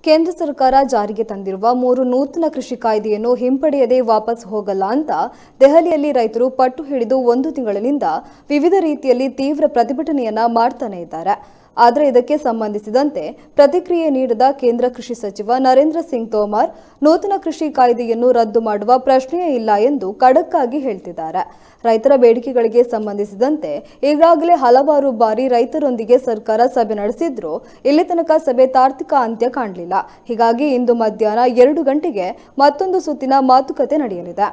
ಕೇಂದ್ರ ಸರ್ಕಾರ ಜಾರಿಗೆ ತಂದಿರುವ 3 ನೂತನ ಕೃಷಿ ಕಾಯ್ದೆಯನ್ನು ಹಿಂಪಡೆಯದೆ ವಾಪಸ್ ಹೋಗಲ್ಲ ಅಂತ ದೆಹಲಿಯಲ್ಲಿ ರೈತರು ಪಟ್ಟು ಹಿಡಿದು 1 ತಿಂಗಳಿನಿಂದ ವಿವಿಧ ರೀತಿಯಲ್ಲಿ ತೀವ್ರ ಪ್ರತಿಭಟನೆಯನ್ನ ಮಾಡ್ತಾನೆ ಇದ್ದಾರೆ. ಆದರೆ ಇದಕ್ಕೆ ಸಂಬಂಧಿಸಿದಂತೆ ಪ್ರತಿಕ್ರಿಯೆ ನೀಡಿದ ಕೇಂದ್ರ ಕೃಷಿ ಸಚಿವ ನರೇಂದ್ರ ಸಿಂಗ್ ತೋಮರ್ ನೂತನ ಕೃಷಿ ಕಾಯ್ದೆಯನ್ನು ರದ್ದು ಮಾಡುವ ಪ್ರಶ್ನೆಯೇ ಇಲ್ಲ ಎಂದು ಖಡಕ್ ಆಗಿ ಹೇಳ್ತಿದ್ದಾರೆ. ರೈತರ ಬೇಡಿಕೆಗಳಿಗೆ ಸಂಬಂಧಿಸಿದಂತೆ ಈಗಾಗಲೇ ಹಲವಾರು ಬಾರಿ ರೈತರೊಂದಿಗೆ ಸರ್ಕಾರ ಸಭೆ ನಡೆಸಿದ್ರೂ ಇಲ್ಲಿ ತನಕ ಸಭೆ ತಾರ್ಕಿಕ ಅಂತ್ಯ ಕಾಣಲಿಲ್ಲ. ಹೀಗಾಗಿ ಇಂದು ಮಧ್ಯಾಹ್ನ 2 ಗಂಟೆಗೆ ಮತ್ತೊಂದು ಸುತ್ತಿನ ಮಾತುಕತೆ ನಡೆಯಲಿದೆ.